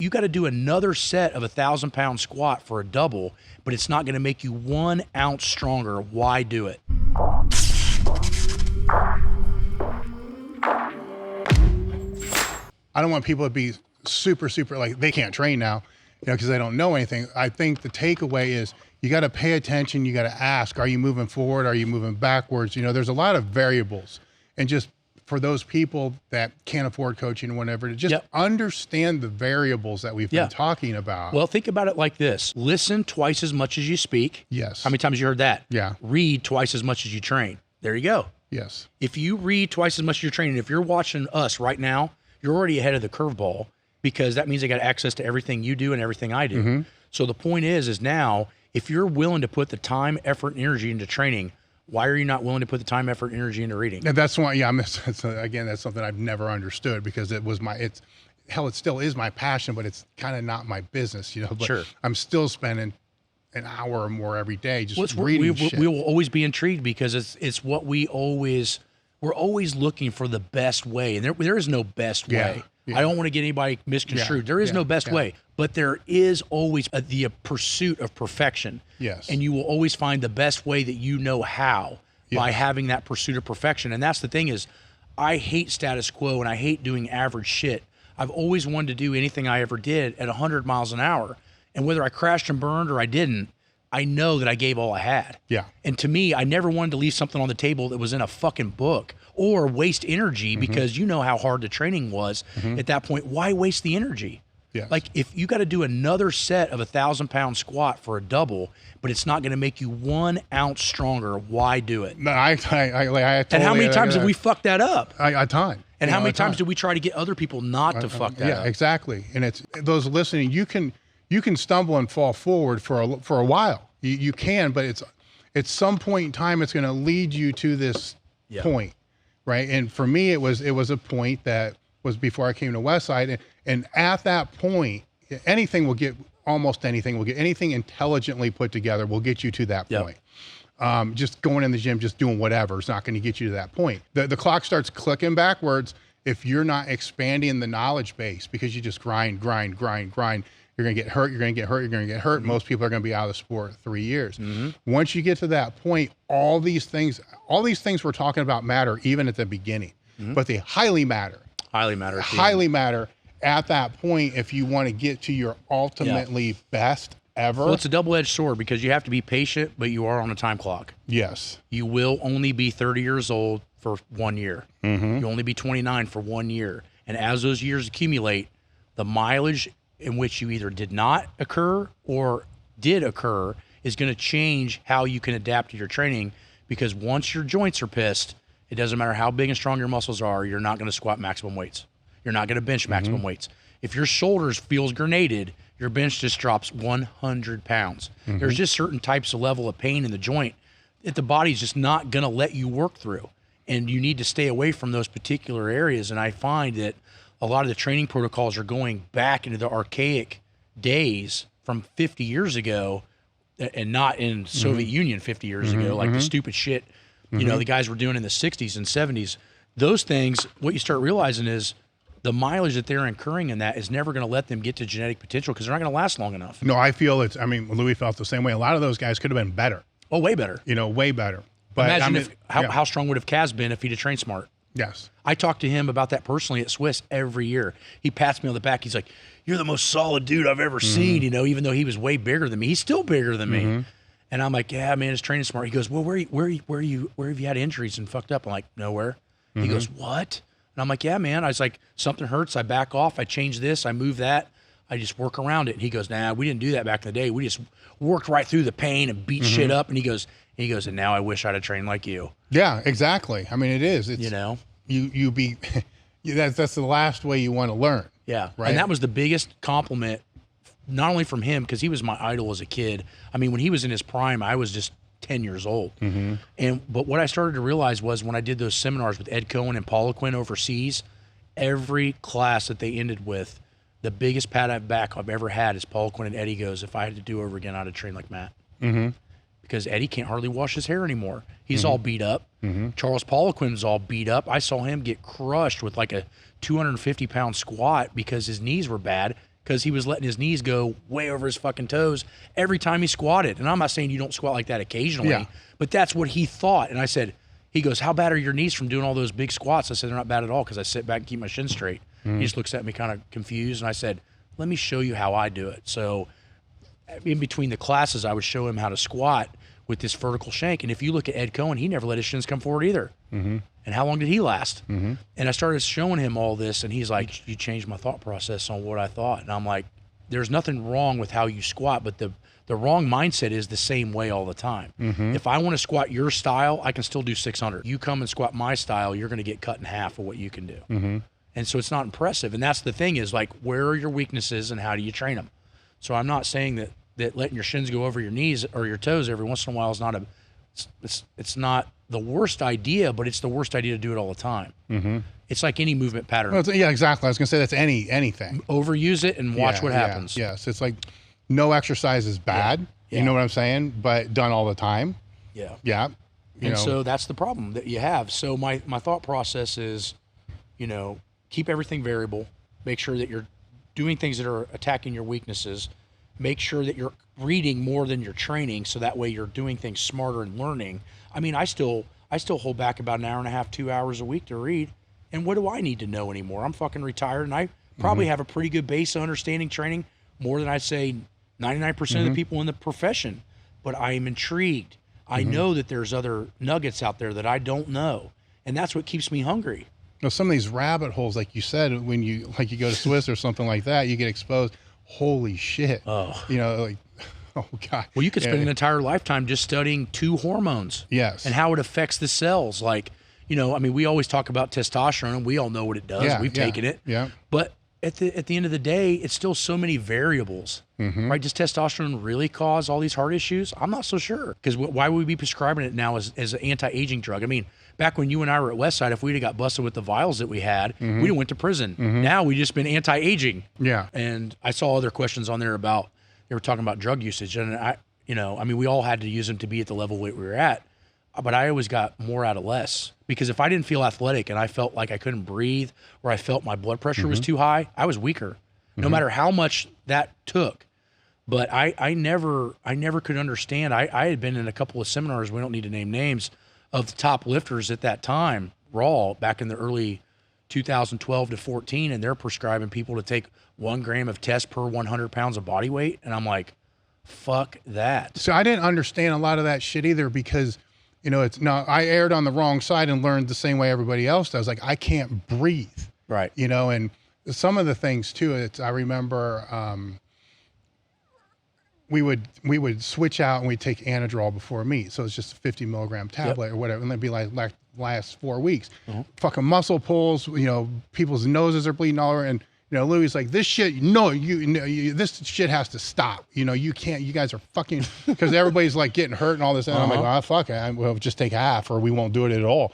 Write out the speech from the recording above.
You got to do another set of 1,000-pound squat for a double, but it's not going to make you 1 ounce stronger. Why do it? I don't want people to be super, like they can't train now, because they don't know anything. I think the takeaway is you got to pay attention. You got to ask, are you moving forward? Are you moving backwards? There's a lot of variables, and just for those people that can't afford coaching or whatever, to just understand the variables that we've been talking about. Well, think about it like this. Listen twice as much as you speak. Yes. How many times you heard that? Yeah. Read twice as much as you train. There you go. Yes. If you read twice as much as you're training, if you're watching us right now, you're already ahead of the curveball, because that means they got access to everything you do and everything I do. Mm-hmm. So the point is now, if you're willing to put the time, effort, and energy into training, why are you not willing to put the time, effort, and energy into reading? And that's why, again, that's something I've never understood, because it still is my passion, but it's kind of not my business, But Sure. I'm still spending an hour or more every day just reading shit. We will always be intrigued, because it's what we're always looking for, the best way. And there is no best way. Yeah. I don't want to get anybody misconstrued. There is no best way, but there is always the pursuit of perfection. Yes. And you will always find the best way that you know how, by having that pursuit of perfection. And that's the thing is, I hate status quo and I hate doing average shit. I've always wanted to do anything I ever did at 100 miles an hour. And whether I crashed and burned or I didn't, I know that I gave all I had. Yeah. And to me, I never wanted to leave something on the table that was in a fucking book or waste energy, because you know how hard the training was at that point. Why waste the energy? Yes. Like, if you got to do another set of 1,000-pound squat for a double, but it's not going to make you 1 ounce stronger, why do it? No, I totally, and how many times have we fucked that up? A ton. And how many times did we try to get other people not to fuck that up? Yeah, exactly. And it's those listening, you can stumble and fall forward for a while. You can, but it's at some point in time, it's going to lead you to this point, right? And for me, it was a point that was before I came to Westside, and at that point, anything intelligently put together will get you to that point. Just going in the gym, just doing whatever is not going to get you to that point. The clock starts clicking backwards if you're not expanding the knowledge base, because you just grind. You're going to get hurt. Most people are going to be out of the sport 3 years. Once you get to that point, all these things we're talking about matter even at the beginning, but they highly matter. Highly matter at that point if you want to get to your ultimately best ever. Well, it's a double-edged sword, because you have to be patient, but you are on a time clock. Yes. You will only be 30 years old for 1 year. You'll only be 29 for 1 year. And as those years accumulate, the mileage in which you either did not occur or did occur is going to change how you can adapt to your training, because once your joints are pissed, it doesn't matter how big and strong your muscles are, you're not going to squat maximum weights. You're not going to bench maximum weights. If your shoulders feels grenaded, your bench just drops 100 pounds. There's just certain types of level of pain in the joint that the body's just not going to let you work through. And you need to stay away from those particular areas. And I find that a lot of the training protocols are going back into the archaic days from 50 years ago, and not in Soviet Union 50 years ago, like the stupid shit, the guys were doing in the 60s and 70s. Those things, what you start realizing is the mileage that they're incurring in that is never going to let them get to genetic potential, because they're not going to last long enough. No, I feel Louis felt the same way. A lot of those guys could have been better. Oh, way better. Way better. But imagine how strong would have Kaz been if he'd have trained smart. Yes. I talk to him about that personally at Swiss every year. He pats me on the back. He's like, "You're the most solid dude I've ever seen," even though he was way bigger than me. He's still bigger than me. And I'm like, "Yeah, man, it's training smart." He goes, "Well, where have you had injuries and fucked up?" I'm like, "Nowhere." He goes, "What?" And I'm like, "Yeah, man." I was like, "Something hurts. I back off. I change this. I move that. I just work around it." And he goes, "Nah, we didn't do that back in the day. We just worked right through the pain and beat shit up." And he goes, "And now I wish I'd have trained like you." Yeah, exactly. I mean, it is. It's, that's the last way you want to learn. Yeah. Right. And that was the biggest compliment, not only from him, because he was my idol as a kid. I mean, when he was in his prime, I was just 10 years old. But what I started to realize was, when I did those seminars with Ed Cohen and Paula Quinn overseas, every class that they ended with, the biggest pat on the back I've ever had is Paula Quinn and Eddie goes, "If I had to do over again, I'd have trained like Matt." Because Eddie can't hardly wash his hair anymore. He's all beat up. Charles Poliquin's all beat up. I saw him get crushed with like a 250-pound squat because his knees were bad. because he was letting his knees go way over his fucking toes every time he squatted. And I'm not saying you don't squat like that occasionally, but that's what he thought. And I said, he goes, how bad are your knees from doing all those big squats? I said, they're not bad at all, because I sit back and keep my shin straight. He just looks at me kind of confused. And I said, let me show you how I do it. So in between the classes, I would show him how to squat with this vertical shank. And if you look at Ed Cohen, he never let his shins come forward either. And how long did he last? And I started showing him all this, and he's like, you changed my thought process on what I thought. And I'm like, there's nothing wrong with how you squat, but the wrong mindset is the same way all the time. If I want to squat your style, I can still do 600. You come and squat my style, you're going to get cut in half of what you can do. And so it's not impressive. And that's the thing, is like, where are your weaknesses and how do you train them? So I'm not saying that letting your shins go over your knees or your toes every once in a while is not it's not the worst idea, but it's the worst idea to do it all the time. It's like any movement pattern. Well, yeah, exactly. I was gonna say that's anything. Overuse it and watch what happens. Yes, it's like no exercise is bad. You know what I'm saying? But done all the time. Yeah. So that's the problem that you have. So my thought process is, keep everything variable. Make sure that you're doing things that are attacking your weaknesses. Make sure that you're reading more than you're training, so that way you're doing things smarter and learning. I mean, I still hold back about an hour and a half, 2 hours a week to read. And what do I need to know anymore? I'm fucking retired, and I probably have a pretty good base of understanding training, more than I'd say 99% of the people in the profession. But I am intrigued. I know that there's other nuggets out there that I don't know, and that's what keeps me hungry. Some of these rabbit holes, like you said, when you go to Swiss or something like that, you get exposed. Holy shit. Oh God. Well, you could spend an entire lifetime just studying 2 hormones. Yes. And how it affects the cells. Like, we always talk about testosterone, and we all know what it does. We've taken it. Yeah. But at the end of the day, it's still so many variables, right? Does testosterone really cause all these heart issues? I'm not so sure. Because why would we be prescribing it now as an anti-aging drug? I mean, back when you and I were at Westside, if we'd have got busted with the vials that we had, we'd have went to prison. Now we just been anti-aging. Yeah. And I saw other questions on there about, they were talking about drug usage. And we all had to use them to be at the level we were at. But I always got more out of less, because if I didn't feel athletic and I felt like I couldn't breathe, or I felt my blood pressure was too high, I was weaker, no matter how much that took. But I never could understand. I had been in a couple of seminars, we don't need to name names, of the top lifters at that time, raw, back in the early 2012 to 14, and they're prescribing people to take 1 gram of test per 100 pounds of body weight. And I'm like, fuck that. So I didn't understand a lot of that shit either, because I erred on the wrong side and learned the same way everybody else does. Like, I can't breathe. Right. And some of the things too, I remember we would switch out and we'd take Anadrol before meet. So it's just a 50 milligram tablet or whatever. And it'd be like last 4 weeks, fucking muscle pulls, people's noses are bleeding all over. And, Louis like, this shit, this shit has to stop. You can't, you guys are fucking, because everybody's like getting hurt and all this. And I'm like, fuck it. We'll just take half, or we won't do it at all.